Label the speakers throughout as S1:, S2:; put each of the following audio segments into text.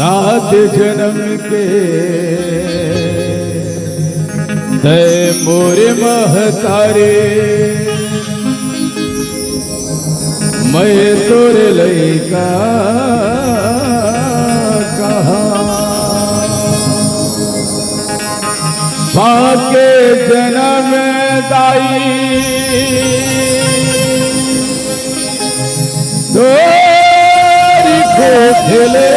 S1: सात जन्म के दे मोरे महतारे मैं तोरे लइका कहा बाके जन्म दाई तोरी खोखले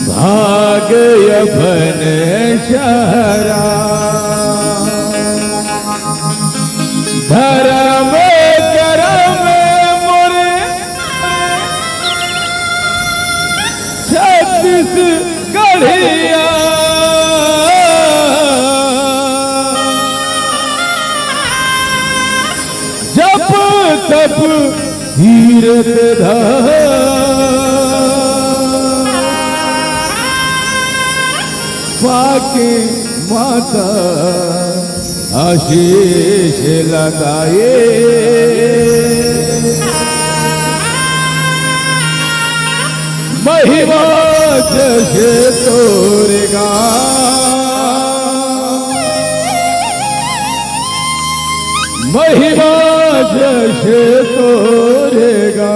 S1: भाग यभन शहरा धर्म करम मोरे छत्तीसगढ़िया जब तब तीरथ पाके माता आशीष लगाए महिमा जैसे तोरेगा महिमा जैसे तोरेगा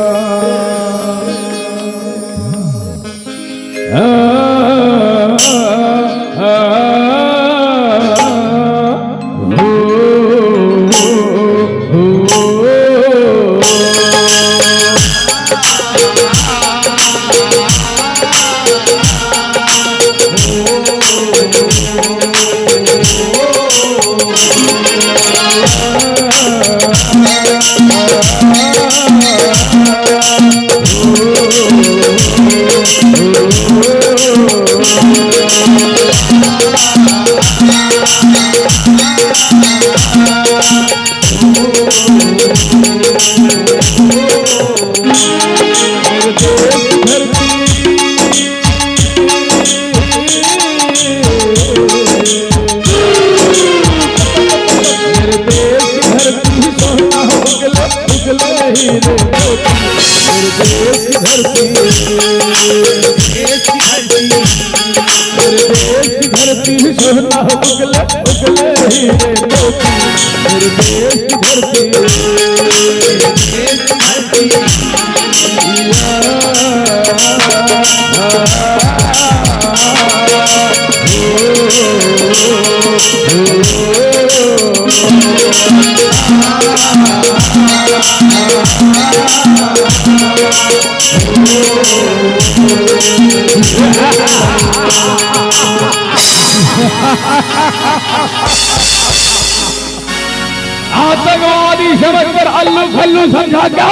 S1: आतंकवादी शब्द पर अल्लू खल्लू समझा क्या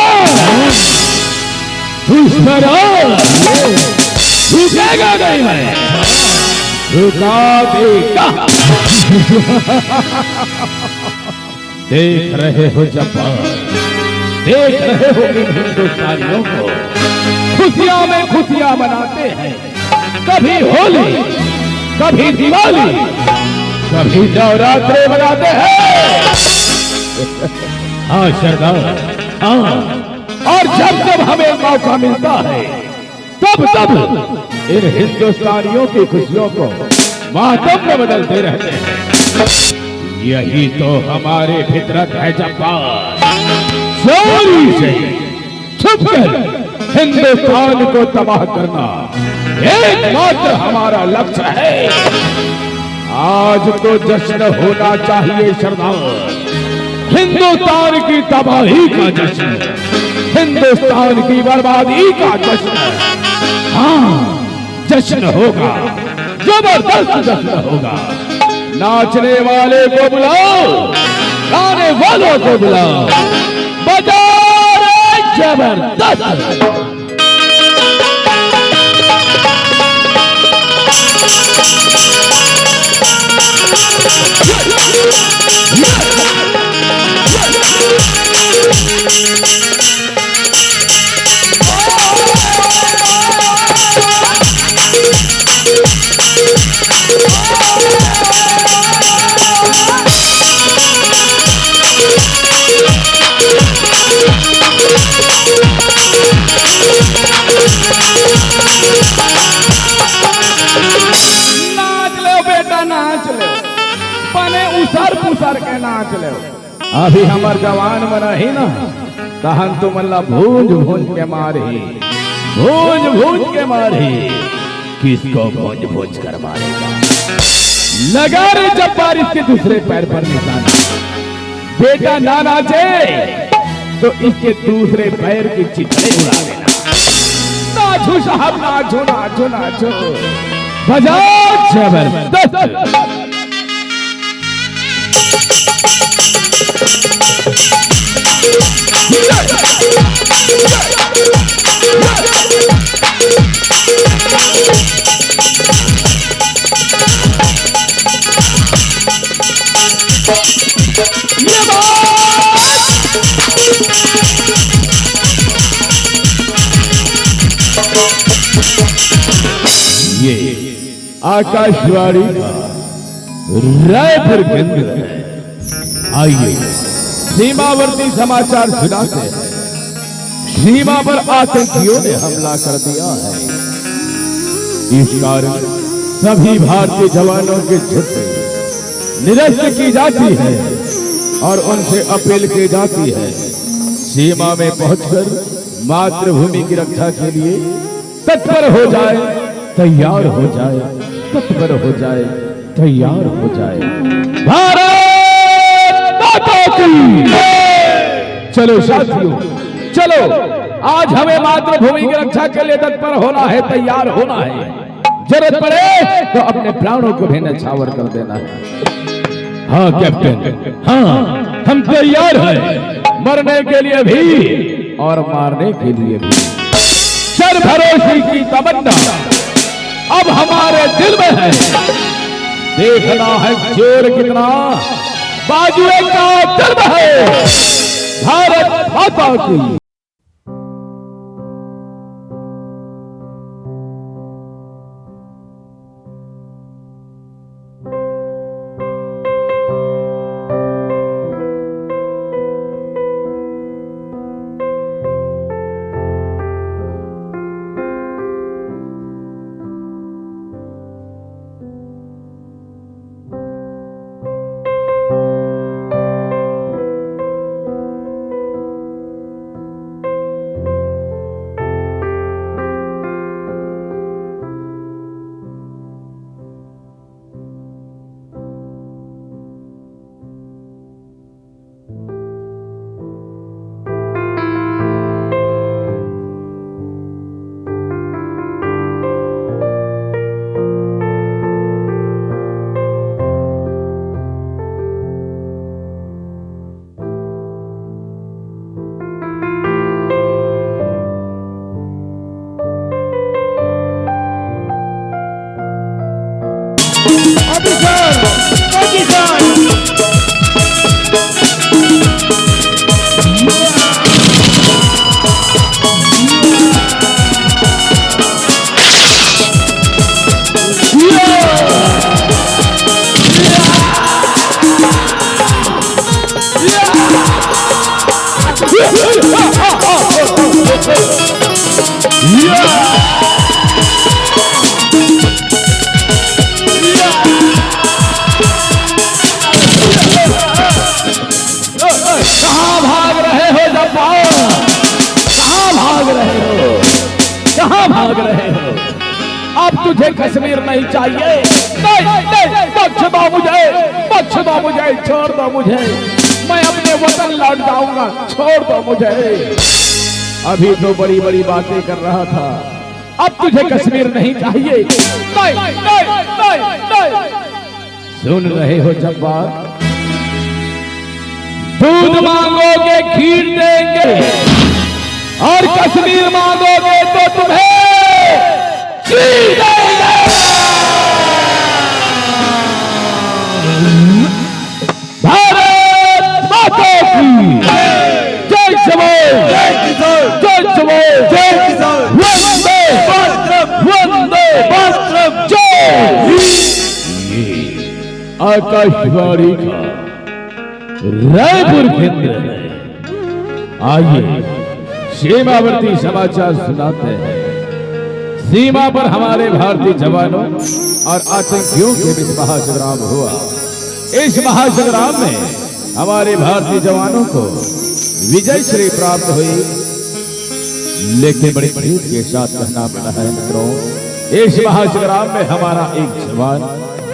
S1: रुकेगा नहीं मैं रुका देगा देख रहे हो जब्बार देख रहे हो इन हिंदुस्तानियों को खुशियां में खुशियां मनाते हैं कभी होली कभी दिवाली कभी नवरात्रे मनाते हैं हाँ सरदार हाँ और जब जब हमें मौका मिलता है तब तब इन हिंदुस्तानियों की खुशियों को मातम में बदलते रहते हैं यही तो हमारे फितरत है जब्बार चोरी से छुपकर हिंदुस्तान को तबाह करना एकमात्र हमारा लक्ष्य है। आज तो जश्न होना चाहिए सरदार, हिंदुस्तान की तबाही का जश्न, हिंदुस्तान की बर्बादी का जश्न। हाँ, जश्न होगा, जबरदस्त जश्न होगा। नाचने वाले को बुलाओ, गाने वालों को बुलाओ, बजाओ रे जबरदस्त। के नाच ले। अभी हमार जवान बना ही ना, तहन तुम अल्लाह भूंज भूंज के मारी, भूंज भूंज के मारी। किसको भूंज भूंज कर मारेगा? लगा रे जब्बार इसके दूसरे पैर पर निशाना। बेटा ना नाचे तो इसके दूसरे पैर की चिथड़े उड़ा देना। नाचो साहब, नाचो नाचो नाचो, बजाओ जबरदस्त। ये आकाशवाणी का रायपुर केंद्र है। आइए सीमावर्ती समाचार सुनाते हैं। सीमा पर आतंकियों ने हमला कर दिया है। इस कारण सभी भारतीय जवानों की छुट्टी निरस्त की जाती है और उनसे अपील की जाती है सीमा में पहुंचकर मातृभूमि की रक्षा के लिए तत्पर हो जाए, तैयार हो जाए, तत्पर हो जाए, तैयार हो जाए। भारत माता की। चलो साथियों, चलो, आज हमें मातृभूमि की रक्षा के लिए तत्पर होना है, तैयार होना है। जरूरत पड़े तो अपने प्राणों को भी न्यौछावर कर देना है। हाँ कैप्टन, हाँ हम तैयार हैं, मरने के लिए भी और मारने के लिए भी। सर भरोसे की तमन्ना अब हमारे दिल में है। देखना है जोर कितना बाजुए का दर्द है। भारत माता की। तुझे कश्मीर नहीं चाहिए। नहीं, बख्श दो मुझे, बख्श दो मुझे, छोड़ दो मुझे, मैं अपने वतन लौट जाऊंगा, छोड़ दो मुझे। अभी तो बड़ी बड़ी बातें कर रहा था, अब तुझे कश्मीर नहीं चाहिए। नहीं। सुन रहे हो जब्बार, दूध मांगोगे खीर देंगे, और कश्मीर मांगोगे तो तुम्हें चीर देंगे। भारत माता की जय जवान, जय किसान, जय जवान, जय किसान, वंदे वंदे मातरम, जय। आकाशवाणी का रायपुर केंद्र है। आइए सीमावर्ती समाचार सुनाते हैं। सीमा पर हमारे भारतीय जवानों और आतंकियों के बीच महासंग्राम हुआ। इस महासंग्राम में हमारे भारतीय जवानों को विजय श्री प्राप्त हुई, लेकिन बड़ी खेद के साथ कहना पड़ा है मित्रों, इस महासंग्राम में हमारा एक जवान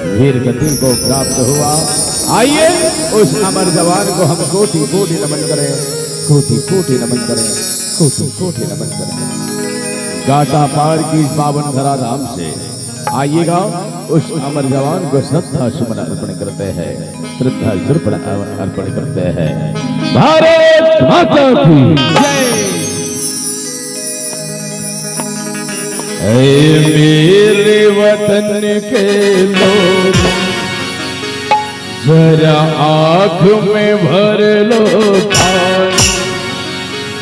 S1: वीर गति को प्राप्त हुआ। आइए उस अमर जवान को हम कोटि कोटि नमन करें, कोटि कोटि नमन करें, कोटि कोटि नमन करें। गाटा पार की पावन धरा धाम से आइएगा, उस अमर जवान को श्रद्धा सुमन अर्पण करते हैं, श्रद्धा सुमन अर्पण करते हैं। भारत माता की जय। मेरे वतन के लोग जरा आँख में भर लो पानी,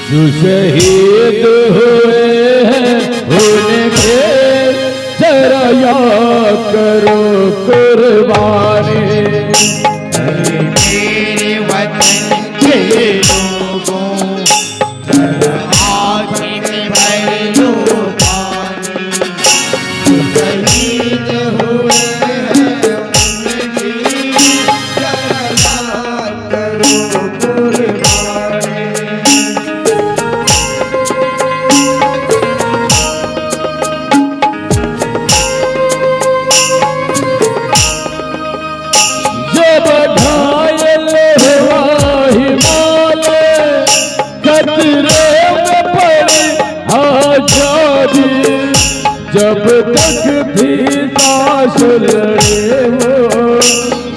S1: जो शहीद हुए हैं उनके जरा याद करो कुर्बानी।
S2: मेरे वतन के लोगों जरा आँख में भर लो पानी, जो शहीद हुए हैं उनकी जरा याद करो कुर्बानी।
S1: जब घायल हुआ हिमालय, खतरे में पड़ी आजादी, जब तक थी सांस लड़े वो,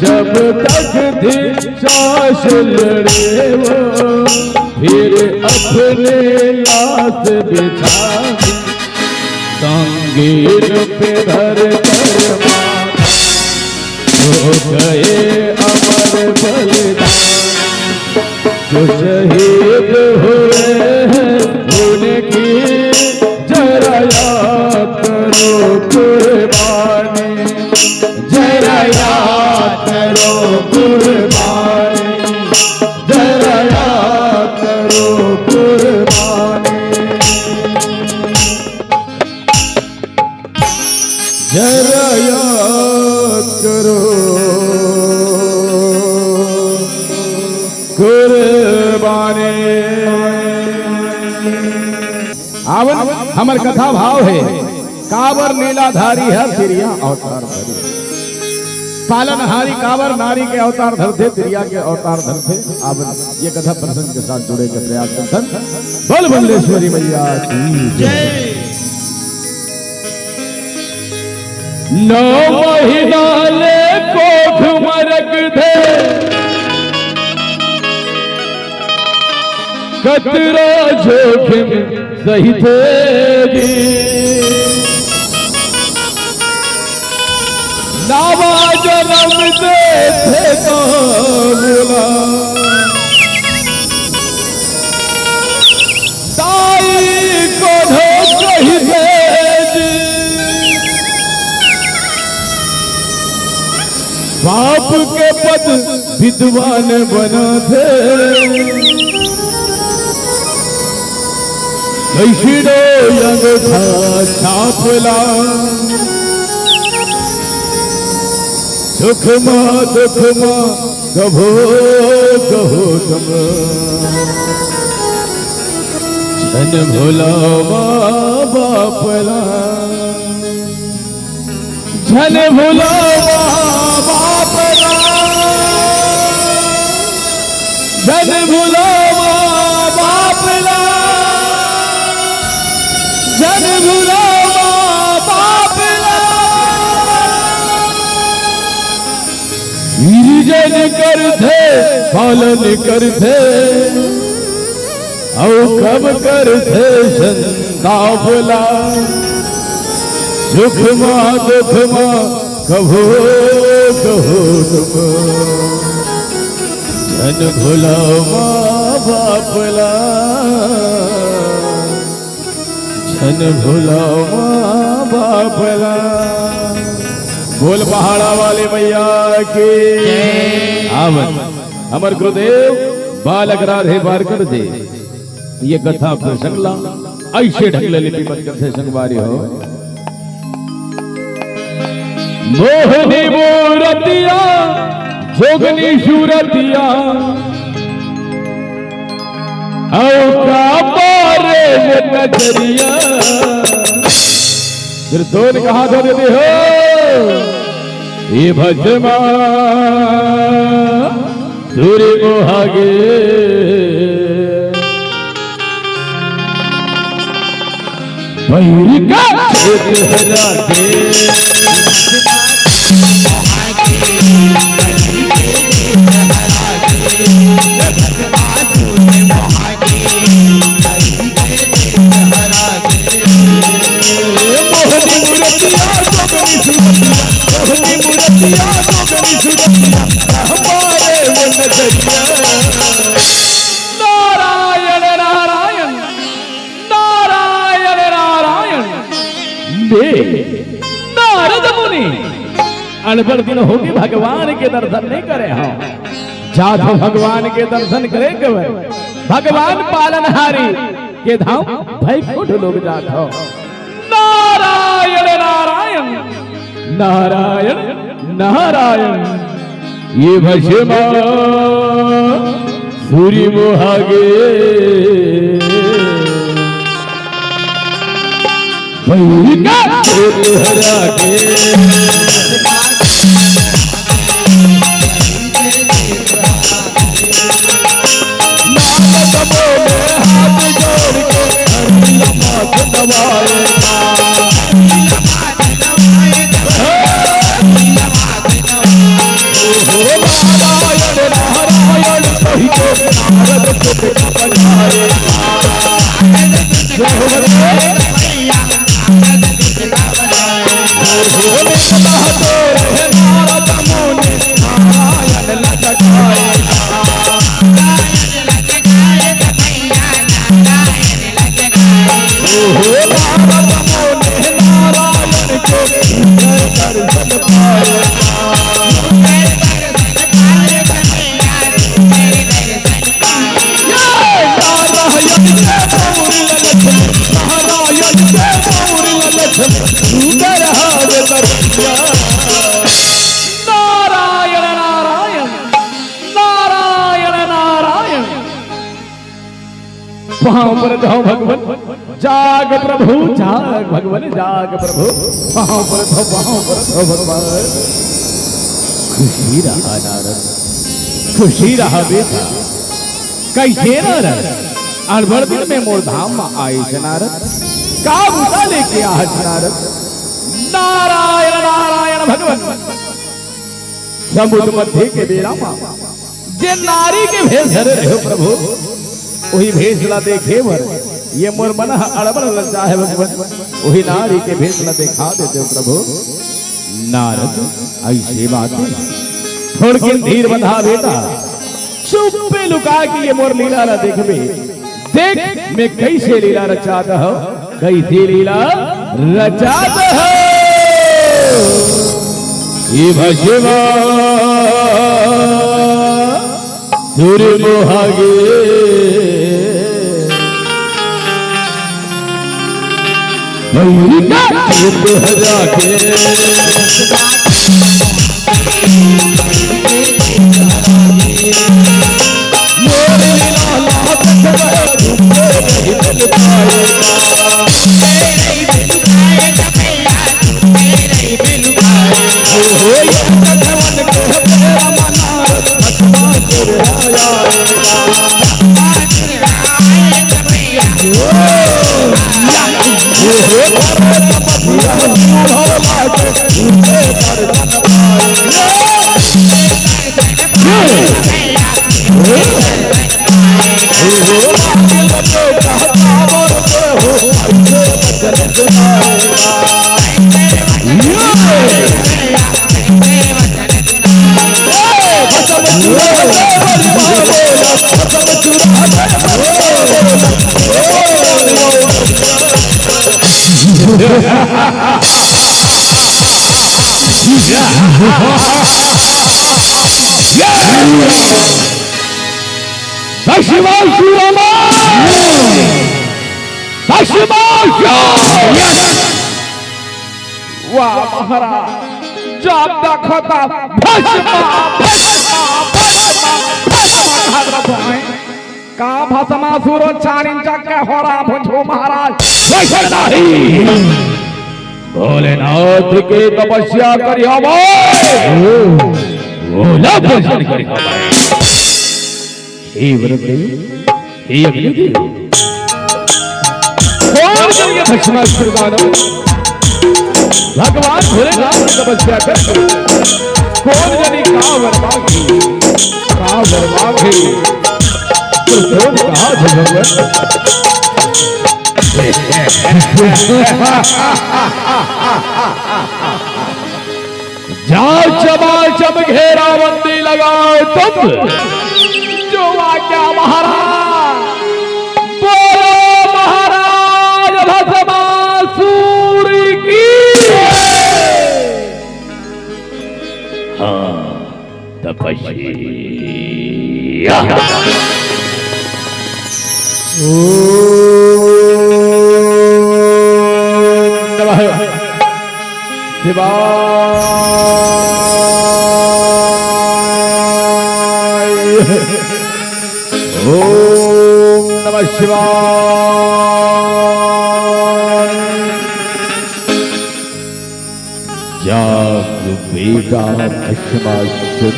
S1: जब तक थी सांस लड़े वो, फिर अपने लाश बिछा संगीत पे धर कर माथा, हो गए अमर बलिदान, जो शहीद हुए हैं उनकी जरा याद करो कुर्बानी, जरा याद करो कुर्बानी, जरा याद करो कुर्बानी, जरा याद करो कुर्बानी। अब हमर कथा भाव है, काबर नीलाधारी है तिरिया अवतार धरी, पालनहारी काबर नारी के अवतार धरते, तिरिया के अवतार धरते। अब ये कथा प्रसंग के साथ जुड़े के प्रयास करते। बोल बल्लेश्वरी मैया की जय। 9 महीना ले कोठ मरक दे, कतरा जोखिम सही तेरी, नावा जन्म दे थे काबुला, ताई को कही भेजी, बाप के पद विद्वान बना थे, कैसिडो यंग था छापला, दुखमा कभो कहो तम, जन भोला बापला। जन भुला बाप जन भुला बाप जन भुला बाप जन कर थे पालन कर थे औ कब कर थे संतापला सुख मां दुख मां कहो कहो तुम जन भुला मां बापला जन भुला मां बापला। बोल पहाड़ा वाले मैया के आवन। अमर गुरुदेव बालक राधे बार कर दे ये कथा प्रसंगला ऐसे ढंगले लिपि मत करते संगवारी हो। मोहनी मूरतिया जोगनी सूरतिया औ का पारे नजरिया फिर दोन कहा दो देते हो ये भजमा सूर्य मोहागे भैरी का हरा के नारायण नारायण नारायण नारायण। नारद मुनि अनपढ़ दिन होगी भगवान के दर्शन नहीं करे हो जातो भगवान के दर्शन करे केवल भगवान पालनहारी के धाम भैकुंठ लोग जात हो। नारायण नारायण नारायण नारायण ये भस्मा सूर्य मोहागे भैरी का हरा के हाथ जोड़ के माथ दबाए नारायण नारायण कही तो नारद को बनाए नारद मुनि नारायण लटकाए नारायण को दर्शन पाए नारायण नारायण नारायण नारायण। वहां पर जाओ भगवान जाग प्रभु जाग भगवान जाग प्रभु वहां पर जाओ भगवान। खुशी रहा नारद खुशी रहा बेटा कैसे नारद अनभर दिन में मोर धाम में आए नारद का बुता लेके आज नारद। नारायण नारायण भगवान समुद्र मध्य के बेरा जे नारी के भेष धरे रहे प्रभु वही भेष ला देखे भर ये मोर मन अड़बड़ लज्जा है भगवान वही नारी के भेष ला देखा देते हो प्रभु। नारद ऐसी बात थोड़ के धीर बंधा बेटा चुप पे लुका के ये मोर लीला ला देखबे देख मैं कैसे लीला रचाता हो कैसी लीला रचाता हो। ये भस्मा सूर्य मोहागे भैरी का हरा के मोरे लाला भोला के उसे दर्शन पाए वाह महाराज जब देखता का भस्मासुर 4 इंच के होरा भुजो महाराज वैसे नहीं भोलेनाथ के तपस्या करिया भोला भजन करिया हे वरदेव हे अग्निदेव कौन ये भस्मासुर दानव भगवान भोलेनाथ की तपस्या करके कौन जानी का वर मांगी तो कौन कहा भगवान जाओ चमाचम घेरा बंदी लगाओ तुम जो आज्ञा महाराज बोलो महाराज भस्मासुर की हाँ तपस्या शिवाय ओम नमः शिवाय जाग बेटा भस्मासुर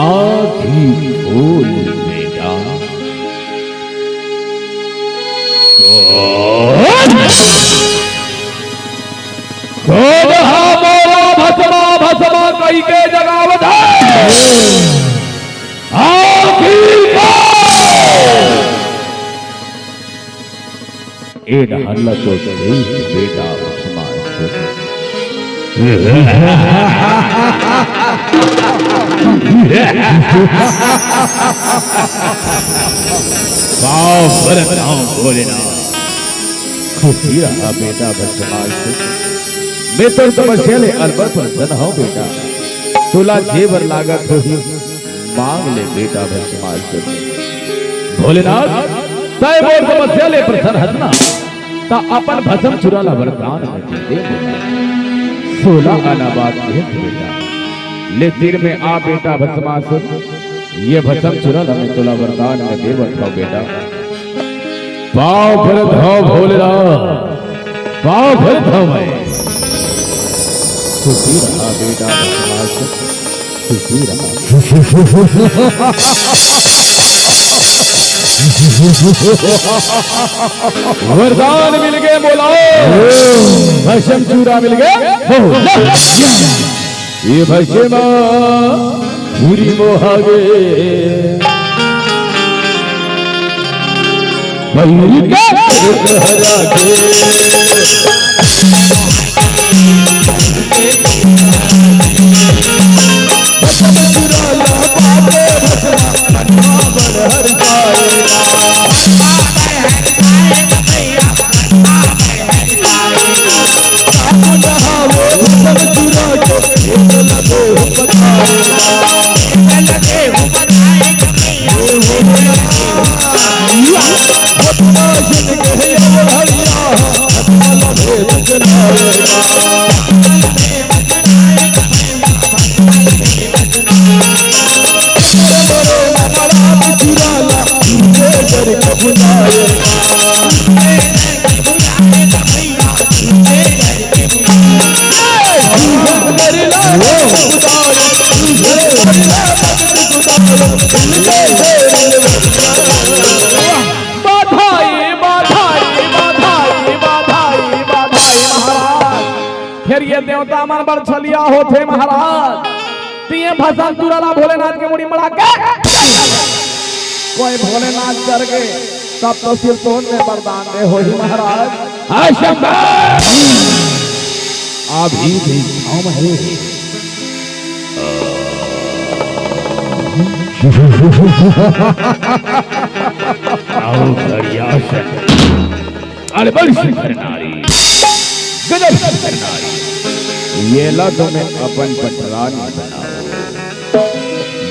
S1: आधी बोल बेटा कौन बोलो भस्मा कई के जगावत है हल्ला तो बेटा भस्मासुर भोलेनाथ खुशी रहा बेटा भस्मासुर मैं तो तपस्या ले अरबर प्रसन्न हो बेटा तुला जेवर लागत हो ही मांग ले बेटा भस्मासुर भोलेनाथ तय मोर तपस्या ले प्रसन्न हतना ता अपन भस्म चुराला वरदान में दे 16 आना बात है बेटा ले तीर में आ बेटा भस्मासुर ये भस्म चुराला में तुला वरदान में दे बैठो बेटा पाव भर धो भोलेनाथ पाव भर धो मैं खुशी रहा बेटा भस्मासुर खुशी रहा वरदान मिल गए बोलाओ भस्म चूरा मिल गए ये भस्म पूरी मोहागे
S2: Hare
S1: फिर ये देवता मन बड़ छलिया होते महाराज तिये भसन तुराला भोलेनाथ के मुड़ी मड़ा के कोई भोलेनाथ कर के तब तो सिर तोड़ में वरदान दे हो ही महाराज आशंभा अभी भी थाम है आओ बढ़िया से अरे बड़ी सुंदर नारी गजब सुंदर नारी ये ला तुम्हें अपन पटरानी बनाओ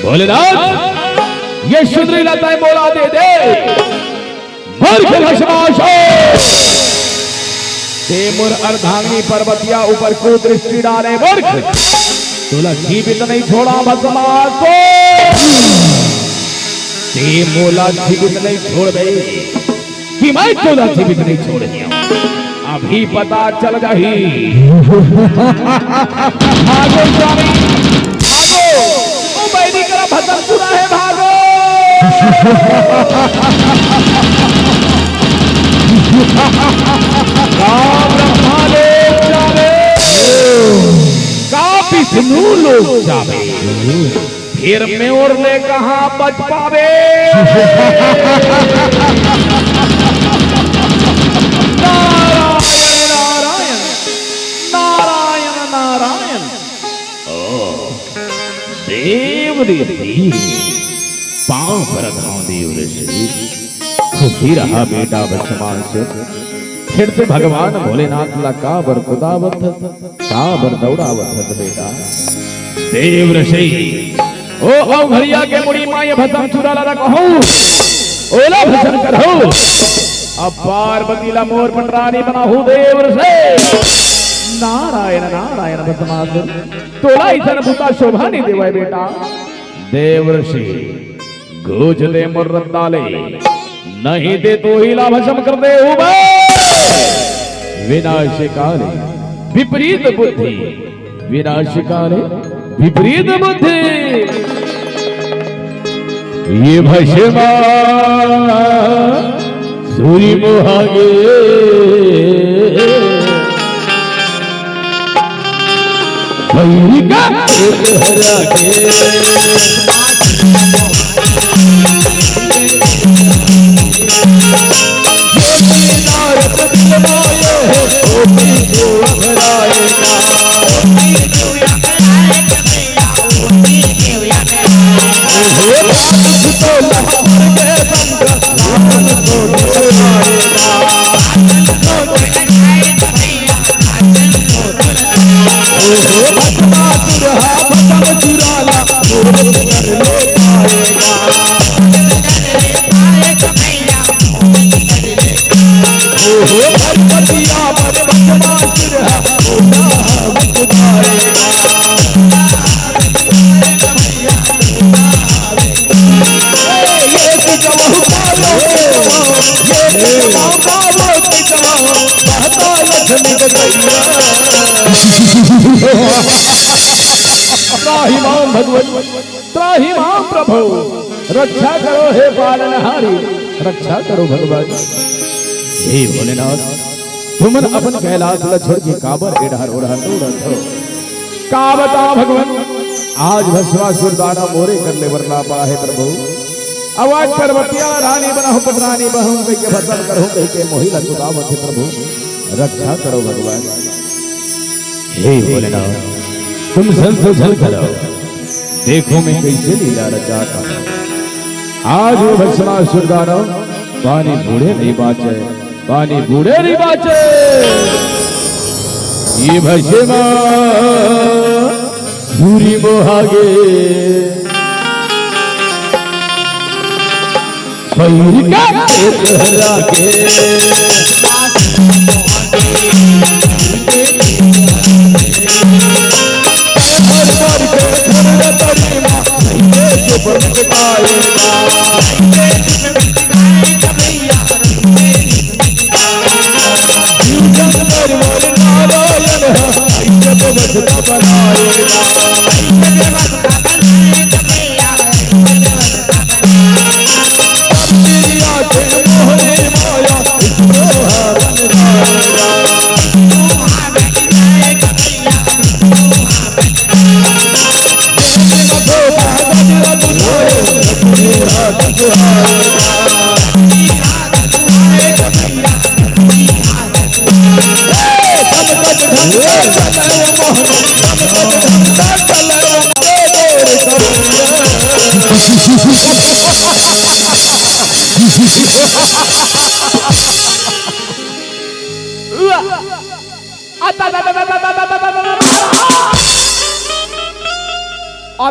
S1: भोलेनाथ ये सुंदरी लताएं बोला दे मूर्ख भस्मासुर तेमुर अर्धांगिनी पर्वतिया ऊपर को दृष्टि डाले मूर्ख तुला जीवित नहीं छोड़ा भस्मासुर तेमुला जीवित नहीं छोड़ गए कि मैं तुला जीवित नहीं छोड़ दिया अभी पता चल जाही भागो स्वामी भागो ओ बैरी करा भस्म पूरा है भागो ब्रह्मा लोग जावे का विष्णु लोग जावे फिर में और ले कहां बच पावे नारायण नारायण नारायण देव ऋषि पांव पर देव ऋषि खुशी रहा बेटा भस्मासुर फिर से भगवान भोलेनाथ ला काबर खुदावत काबर दौड़ावत बेटा देव ऋषि ओ घरिया के मुड़ी माय भस्म चुरा ला कहो ओला भजन करो अब पार्वती ला मोर पटरानी बनाहु देव ऋषि नारायण नारायण भस्मासुर तोला इसन भूता शोभा नहीं देवाय बेटा देव ऋषि गोज दे मोर रत्ताले नहीं दे तो ही ला भस्म कर दे विनाशकाले विपरीत बुद्धि विनाशकाले विपरीत बुद्धि ये भस्मा सूरी मोहागे भैरिका हरा के त्राहिमाम भगवत त्राहिमाम प्रभु रक्षा करो हे पालनहारी रक्षा करो भगवान हे भोलेनाथ तुमन अपन कैलाश ला छोड़ के काबर एढ़ार ओढ़ा दौड़त हो का बता भगवान आज भस्मासुर दाना मोरे कर ले वरना पा है प्रभु आवाज पर्वतिया रानी बनाओ पटरानी बहु के भस्म करो के मोहिला चुदावत है प्रभु रक्षा करो भगवान हे भोलेनाथ तुम संशोधन करो देखो मैं कैसे लीला रचाता आज वो भस्मासुर दानो पानी बूढ़े नहीं बाचे पानी बूढ़े नहीं बाचे ये भस्मा सूरी मोहागे भैरिका हरा के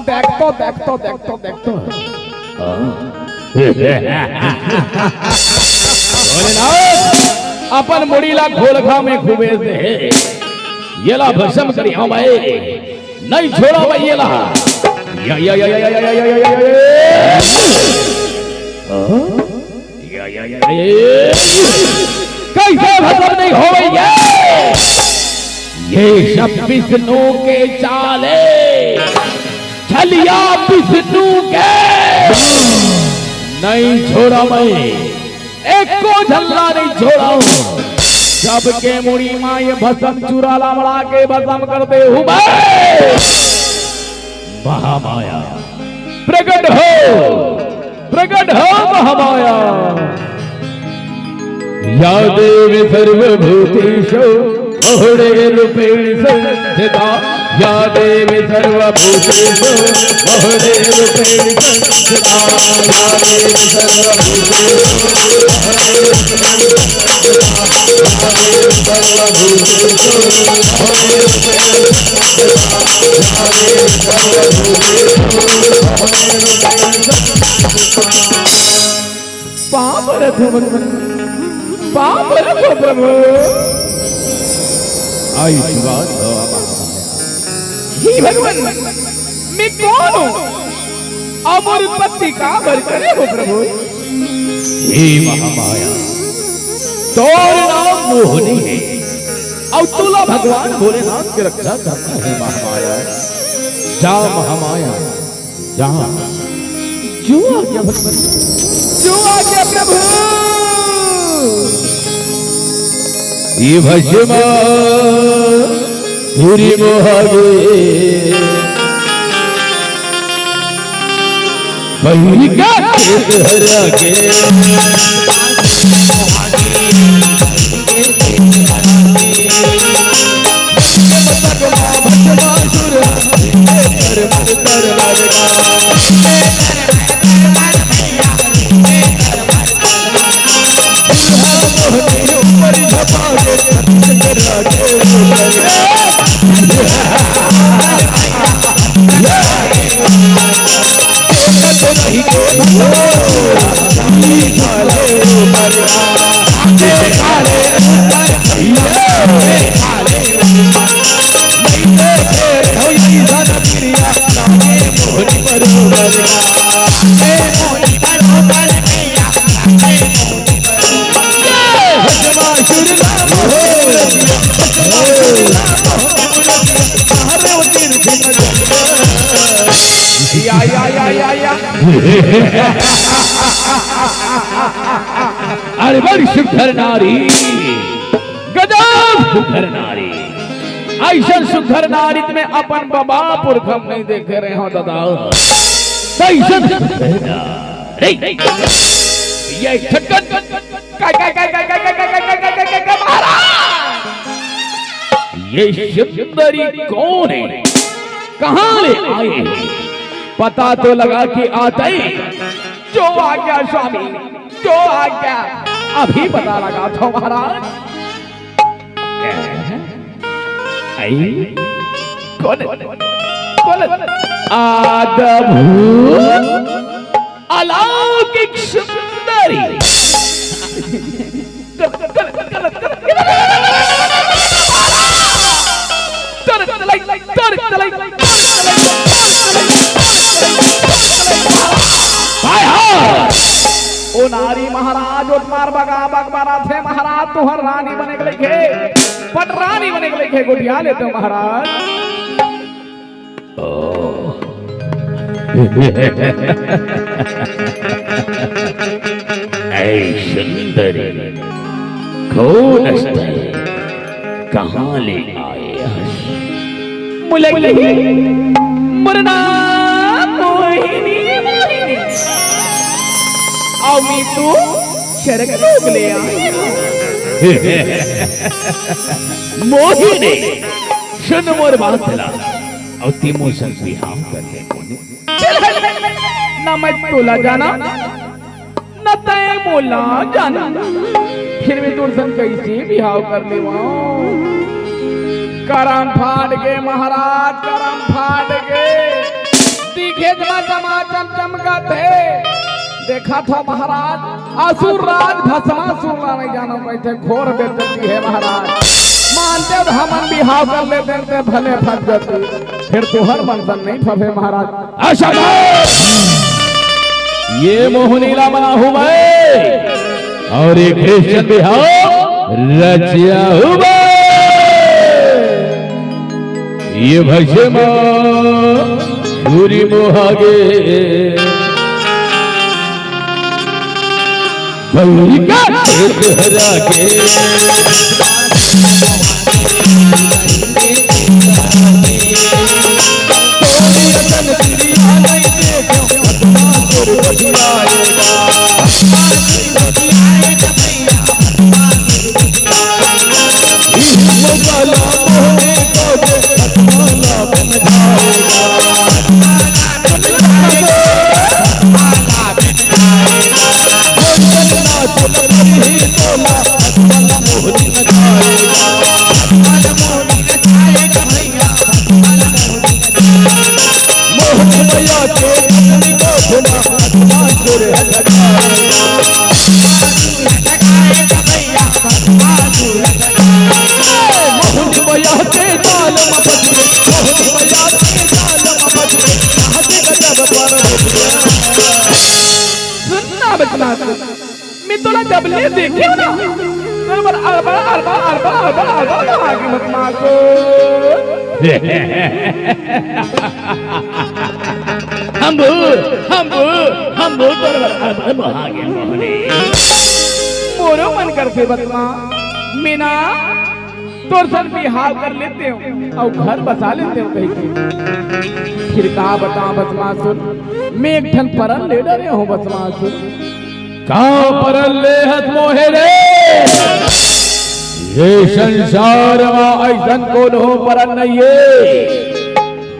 S1: देखतो अपन मुड़ीला घोलखा में खूबे दे येला भस्म करी हम आए नहीं छोड़ा भाई येला या या या या या या या या या कैसे भस्म नहीं हो गई ये सब विष्णु के चाले छलिया विष्णु के नहीं छोड़ा मैं एक को झल्ला नहीं छोड़ा हूं सबके मुड़ी मां ये भस्म चूरा लामड़ा के भस्म करते हूं मैं महामाया प्रकट हो महामाया या देवी सर्वभूतेषु बहुड़े रूपेण संस्थिता या देवी सर्वभूतेषु बहुड़े रूपेण संस्थिता या देवी पाप रखो प्रभु आई बात ही भगवान मैं कौन हूँ अमर उत्पत्ति का भर करे हो प्रभु हे महामाया तो नाम मोहिनी है और तुला भगवान भोलेनाथ की रक्षा करता है महामाया जा महामाया जा जो आज्ञा भगवान जो आज्ञा प्रभु ये भस्मा पूरी मोहागे बही का हरा के अरे बड़ी सुंदर नारी गजब सुंदर नारी ऐसा सुंदर नारी में अपन बाबा पुरखम नहीं देखे रहे हो दादा ये ये सुंदरी कौन है कहां ले आए पता तो लगा कि आते ही जो आज्ञा स्वामी जो आज्ञा अभी पता लगा था महाराज कौन अद्भुत अलौकिक सुंदरी ओ नारी महाराज उठमार बगा बगबारा थे महाराज तुहर रानी बने के लिखे पट रानी बने के लिखे गुटिया लेते महाराज ऐ सुंदरी कौन है कहां ले आए मुले मुरना मोहिनी मोहिनी अमी तू शरक लोग ले आए मोहिनी सुन मोर बात चला और तीमो संग बिहाव कर ले मोने।
S3: ना मैं तोला जाना न तय मोला जाना, फिर भी दूर सन कैसे बिहाव कर ले। करम फाड़ गए महाराज, करम फाड़ गए। दिखे चमाचम चमका थे, देखा था महाराज असुर राज भस्मासुर नहीं जाना कैसे घोर बेइज्जती है महाराज। मानते हो हमन बिहाव कर लेते थे भले फंस जाते, फिर तोहर मनसन नहीं फंसे महाराज।
S1: आशा ये मोहनीला बना हूं मैं और ये कृष्ण बिहाव रचिया हूं मैं। ये भस्मा सूरी मोहागे भौरी का हरा के
S3: मैं तोला जब ले देखे ना बराबर अरबा अरबा अरबा अरबा अरबा आगे मत मारो। हम बराबर अरबा आगे मोहने मोरो मन कर से बतमा मीना तोर सन बिहाव कर लेते हो और घर बसा लेते हो कहीं के। फिर कहा बता बतमा सुन, मैं एक ठन परन ले डरे हूँ बतमा सुन।
S1: कहाँ परल ले हथ मोहे रे, ये संसार में ऐसन कौन हो परन नहीं है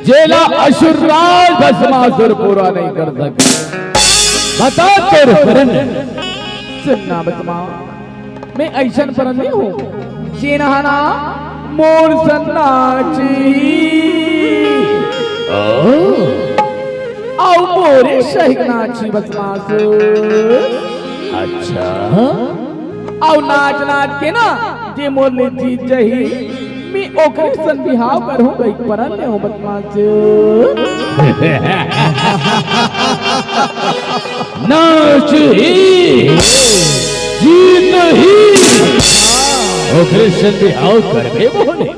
S1: जेला असुर राज भस्मासुर पूरा नहीं कर सके। बता तेरे परन।
S3: सुनना बतमा मैं ऐसन परन नहीं हूँ जेनहाना मोर सन्नाची आओ मोरे सहनाची बतमासुर।
S1: अच्छा
S3: आओ नाच नाच के ना जे मोर ले जीत जही मैं ओकरे सन बिहाव करहूं गई परन ले हो बदमाश।
S1: नाच ही जीत ही ओकरे सन बिहाव करबे मोहने।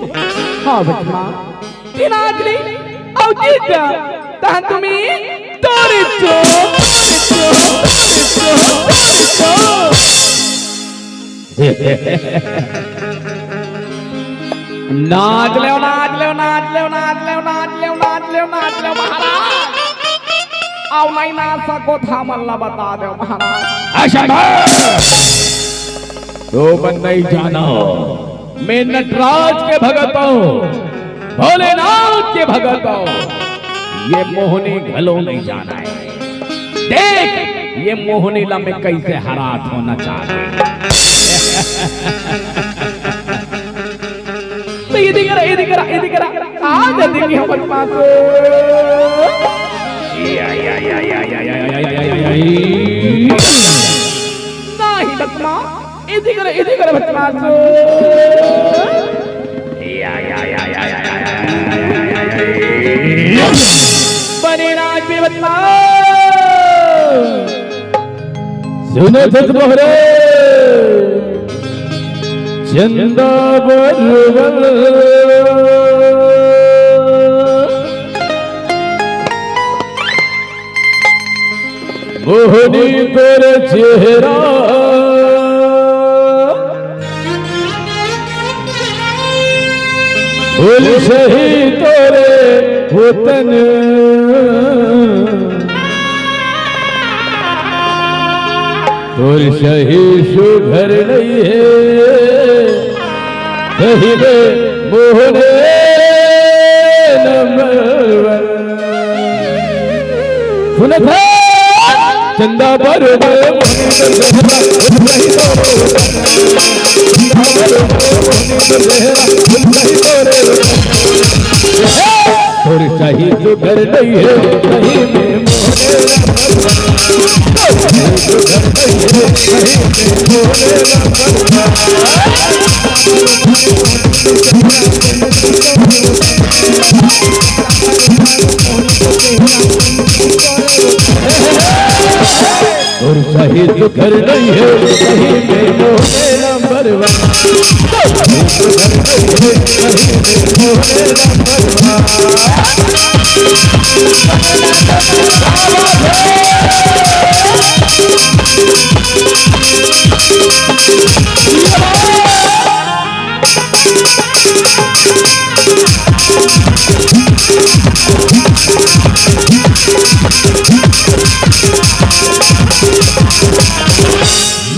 S3: हाँ बदमा ते नाच नहीं आओ जीत जा ता तुम्हें तोरे चो नाच ले नाच ले नाच ले नाच ले नाच ले नाच ले नाच ले महाराज। आओ नहीं नाच सको था मल्ला बता दो महाराज।
S1: तो मन नहीं जाना मैं नटराज के भगत हूँ, भोलेनाथ के भगत हूँ। ये मोहनी घलो नहीं जाना है। देख ये मोहनी ला में कैसे हरात होना चाहते।
S3: तो ये दिकरा आज देखी हम बदमाश। नहीं बदमा ये दिकरा बदमाश। बने नाच में बदमाश।
S1: सुनो सत मोहरे चंदा बरवल मोहनी तेरे चेहरा फूल सही तोरे वतन तोर सही सुघर नहीं है सही मोहने सुनत है चंदा पर थोड़ी चाहिए तो घर नहीं है कहीं में और चाहिए तो घर नहीं है कहीं में मोहे नंबर वन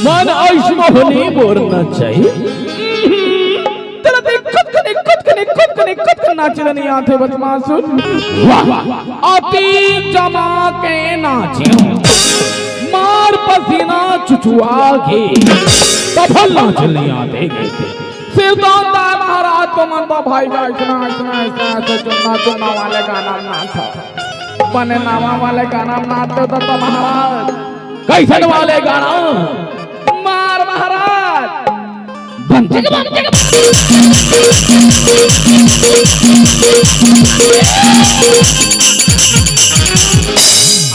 S1: मन आयुष्मान बोलना चाहिए
S3: तेरा देख खुद कने नाचने नहीं आते बदमाशुन आती जमा के नाचियो मार पसीना चुचुआ के
S1: सफल नाच नहीं आते
S3: सिरदौलता महाराज तो मन तो भाई का ऐसा चुनना वाले का नाम ना था बने नामा वाले का नाम ना तो महाराज
S1: कैसन वाले गाना
S3: मार महाराज
S1: बनते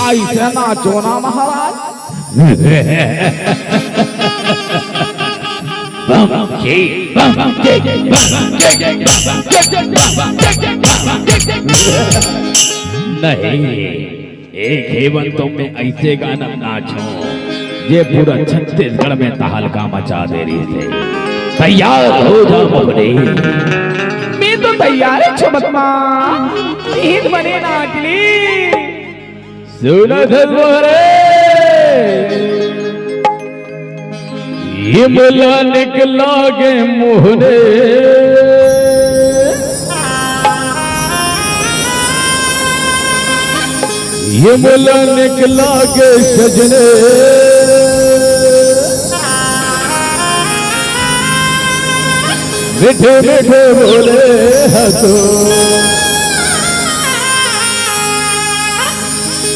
S3: ऐसे नाचो ना महाराज
S1: नहीं एक हेवन तुम में ऐसे गाना नाचो ये पूरा छत्तीसगढ़ में तहलका मचा दे रही थे तैयार हो जा मोहरे
S3: मैं तो तैयार है छबतमा ईद बने नाचली
S1: सुनत मोहरे ये मुला निकला गे मोहरे ये मुला निकला गे सजने मीठे मीठे बोले हंसो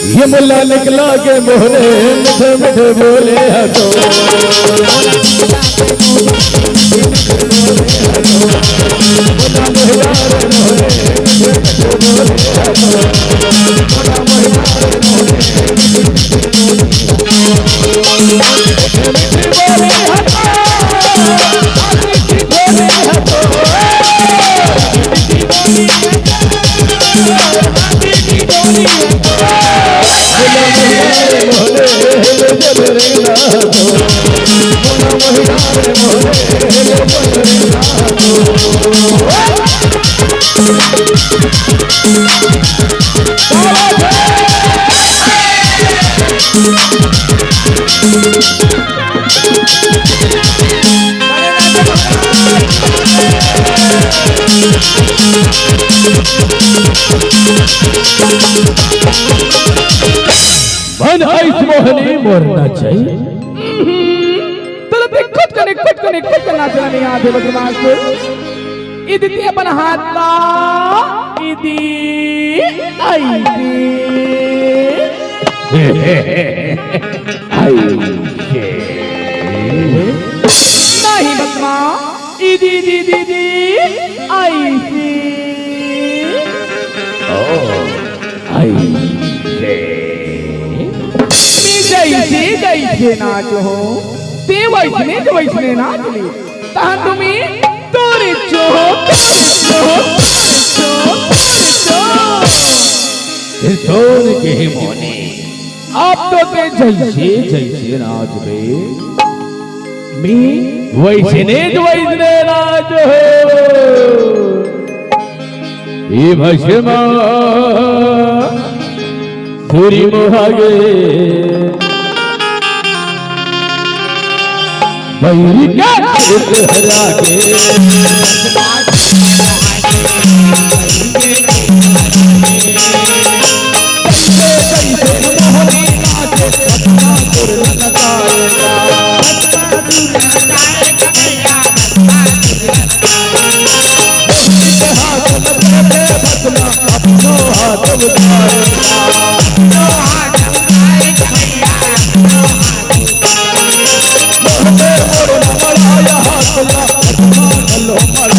S1: ये मुला निकला के मोहरे मीठे मीठे बोले हंसो मन ऐस मोहनी मोरना चाहिए
S3: तो खुद कने नाचना नहीं आते बदमाश इदी अपन हाथ ला इदी नहीं बदमा इदी दी दी दी ऐसी जैसे नाचो हो ते वैसने नाच ली तहां तुम्ही तोरे चो
S1: सोन के मोने आप तो ते जैसे जैसे नाच रे मी वैसने नाच हो ये भस्मा सूरी मोहागे बैरी का हरा के तुम तारना मलाया हाथला लो हाथ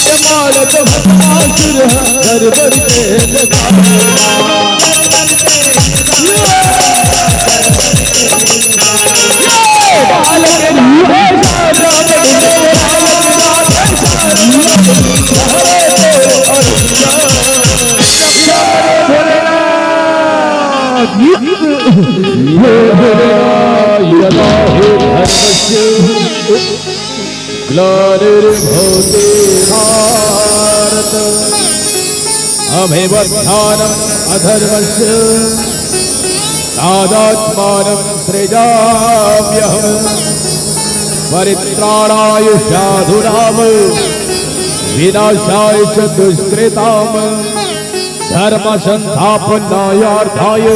S1: के माल तो भस्मासुर घर भर के ग्लानिर्भवते भारत अमेवत्थानम् अधर्मस्य नादात्मानं सृजाम्यहम् परित्राणाय साधूनां विनाशाय च दुष्कृताम् धर्म संस्थापनायार्थाय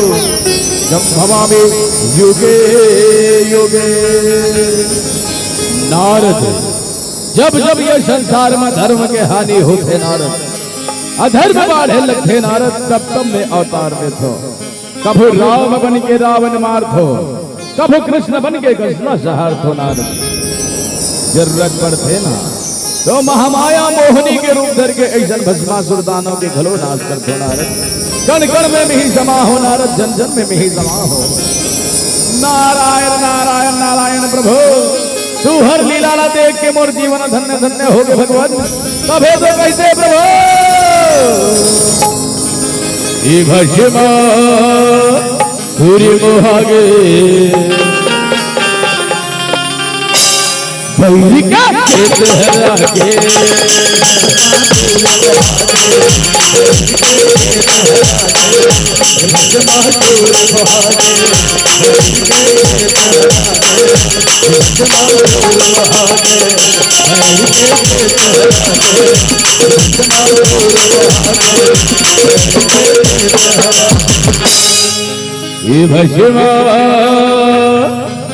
S1: संभवामि युगे युगे। नारद, जब जब ये संसार में धर्म के हानि होते नारद, अधर्म बाढ़े लगते नारद, तब तब में अवतार में थो। कभू राम बन के रावण मार थो, कभू कृष्ण बन के कृष्ण सहार थो नारद। जरूरत पड़ते ना तो महामाया मोहिनी के रूप धर के ऐसा भस्मासुर दानों के घलो नाश कर दो नारद। कण कण में ही समा हो नारद, जन जन में ही समा हो। नारायण नारायण नारायण प्रभु, तू हर लीला देख के मोर जीवन धन्य धन्य हो गए भगवान। तबे तो कैसे प्रभु ये भस्मा पूरी मोहागे भैरी का खेत हरा के ये भस्मा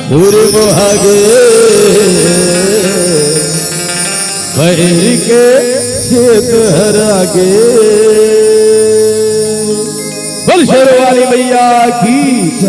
S1: पूरी मोहागे भैरी के खेत हरा के। बोल शेर वाली मैया की।